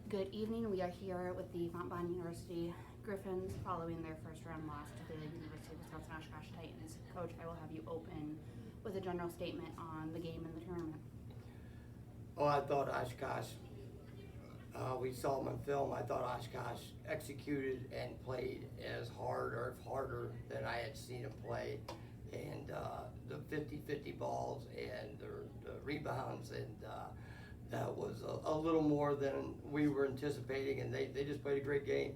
Good evening. We are here with the Fontbonne University Griffins following their first round loss to the University of Wisconsin-Oshkosh Titans. Coach, I will have you open with a general statement on the game and the tournament. Oh, I thought Oshkosh, we saw them on film, I thought Oshkosh executed and played as hard or harder than I had seen them play. And the 50-50 balls and the rebounds, and that was a little more than we were anticipating, and they just played a great game.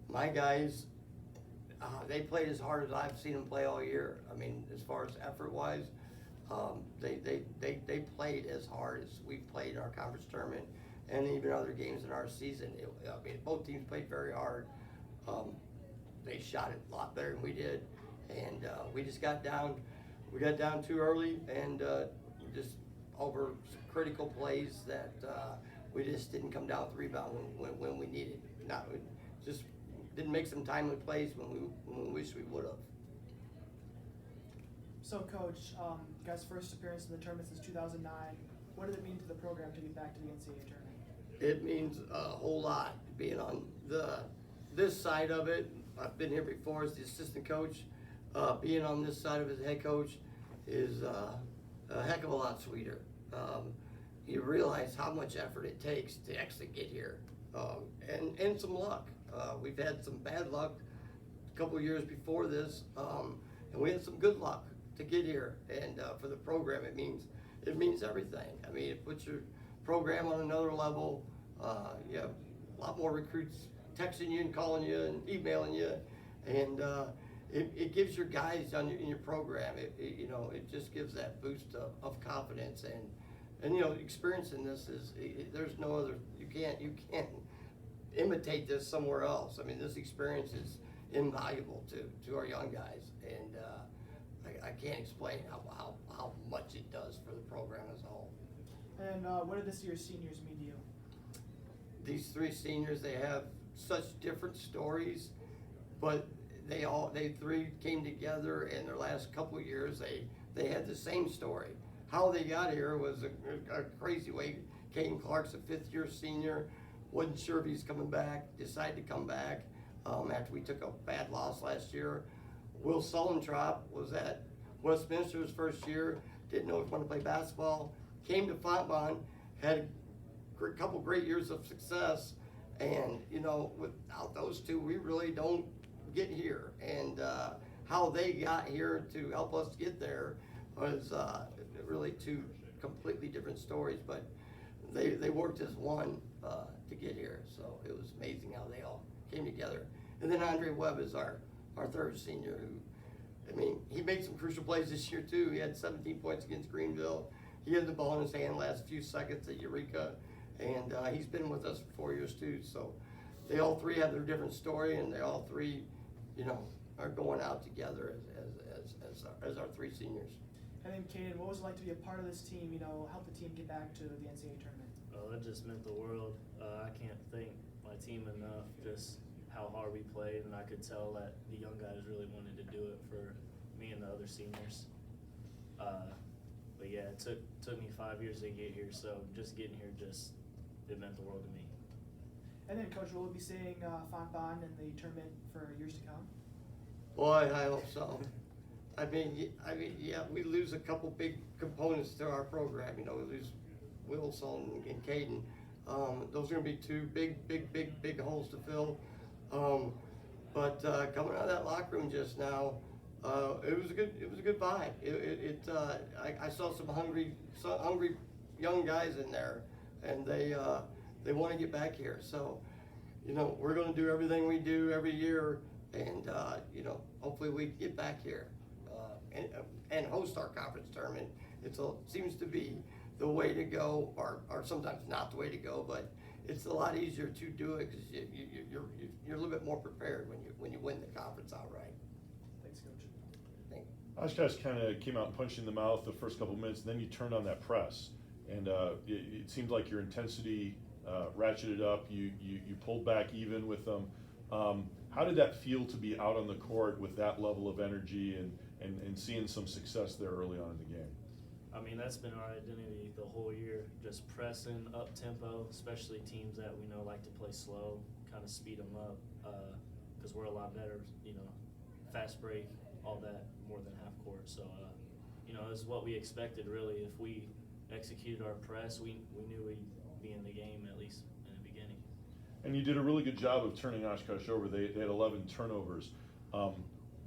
My guys, they played as hard as I've seen them play all year. I mean, as far as effort-wise, they played as hard as we've played in our conference tournament and even other games in our season. I mean, both teams played very hard. They shot it a lot better than we did, and we just got down. We got down too early, and just over some critical plays that we just didn't come down with the rebound when we needed. Just didn't make some timely plays when we wish we would have. So, Coach, you guys' first appearance in the tournament since 2009. What did it mean to the program to get back to the NCAA tournament? It means a whole lot being on this side of it. I've been here before as the assistant coach. Being on this side of it as head coach is a heck of a lot sweeter. You realize how much effort it takes to actually get here, and some luck. We've had some bad luck a couple of years before this, and we had some good luck to get here. And for the program, it means everything. I mean, it puts your program on another level. You have a lot more recruits texting you and calling you and emailing you, and it gives your guys in your program. It just gives that boost of confidence, and experiencing this there's no other. You can't imitate this somewhere else. I mean, this experience is invaluable to our young guys, and I can't explain how much it does for the program as a whole. And what did this year's seniors mean to you? These three seniors, they have such different stories, but they three came together in their last couple of years. They had the same story. How they got here was a crazy way. Caden Clark's a fifth-year senior, wasn't sure if he's coming back, decided to come back after we took a bad loss last year. Will Sullentrop was at Westminster's first year, didn't know if he wanted to play basketball, came to Fontbonne, had a couple great years of success, and without those two, we really don't get here. And how they got here to help us get there was really two completely different stories, but they worked as one to get here. So it was amazing how they all came together. And then Andre Webb is our third senior, who, I mean, he made some crucial plays this year too. He had 17 points against Greenville. He had the ball in his hand last few seconds at Eureka, and he's been with us for 4 years too. So they all three have their different story, and they all three, are going out together as our three seniors. And then, Caden, what was it like to be a part of this team, help the team get back to the NCAA tournament? Well, it just meant the world. I can't thank my team enough, just how hard we played, and I could tell that the young guys really wanted to do it for me and the other seniors. But yeah, it took me 5 years to get here, so just getting here it meant the world to me. And then, Coach, will we be seeing Fontbonne in the tournament for years to come? Boy, I hope so. I mean, yeah, we lose a couple big components to our program. We lose Wilson and Caden. Those are going to be two big holes to fill. But coming out of that locker room just now, it was a good vibe. I saw some hungry young guys in there, and they want to get back here. So, we're going to do everything we do every year, and hopefully we get back here and host our conference tournament. It seems to be the way to go, or sometimes not the way to go, but it's a lot easier to do it because you're a little bit more prepared when you win the conference outright. Thanks, Coach. Thank you. Oshkosh kind of came out and punched in the mouth the first couple minutes, and then you turned on that press, and it seemed like your intensity ratcheted up. You pulled back even with them. How did that feel to be out on the court with that level of energy and seeing some success there early on in the game? I mean, that's been our identity the whole year, just pressing up tempo, especially teams that we know like to play slow, kind of speed them up, because we're a lot better, fast break, all that, more than half court. So, it's what we expected really. If we executed our press, we knew we'd be in the game at least in the beginning. And you did a really good job of turning Oshkosh over. They had 11 turnovers.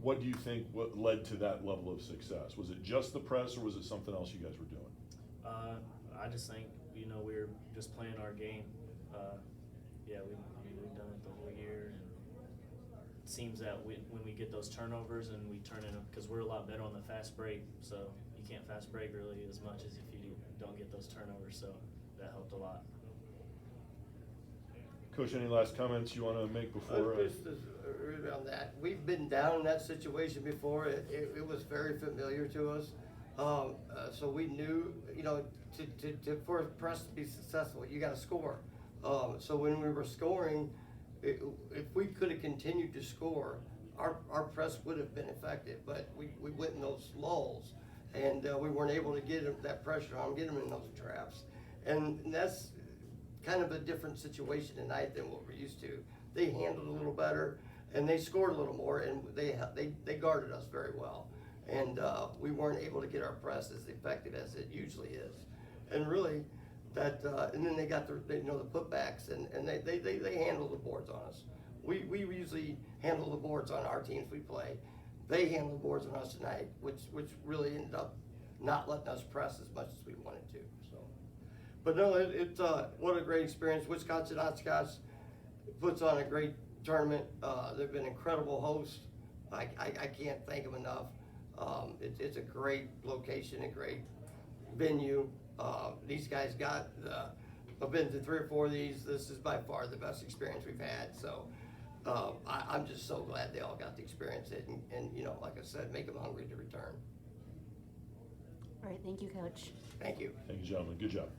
What do you think what led to that level of success? Was it just the press, or was it something else you guys were doing? I just think, we were just playing our game. We've done it the whole year, and it seems that when we get those turnovers and we turn in, because we're a lot better on the fast break, so you can't fast break really as much as if you don't get those turnovers, so that helped a lot. Coach, any last comments you want to make before? Just around that, we've been down in that situation before. It was very familiar to us. So we knew, for a press to be successful, you got to score. So when we were scoring, if we could have continued to score, our press would have been effective. But we went in those lulls, and we weren't able to get that pressure on, get them in those traps, and that's kind of a different situation tonight than what we're used to. They handled a little better, and they scored a little more, and they guarded us very well. And we weren't able to get our press as effective as it usually is. And really, and then they got the putbacks, and they handle the boards on us. We usually handle the boards on our teams we play. They handle the boards on us tonight, which really ended up not letting us press as much as we wanted to. But no, it's what a great experience. Wisconsin-Oshkosh puts on a great tournament. They've been incredible hosts. I can't thank them enough. It's a great location, a great venue. These guys I've been to 3 or 4 of these. This is by far the best experience we've had. So I'm just so glad they all got to experience it, and like I said, make them hungry to return. All right, thank you, Coach. Thank you. Thank you, gentlemen. Good job.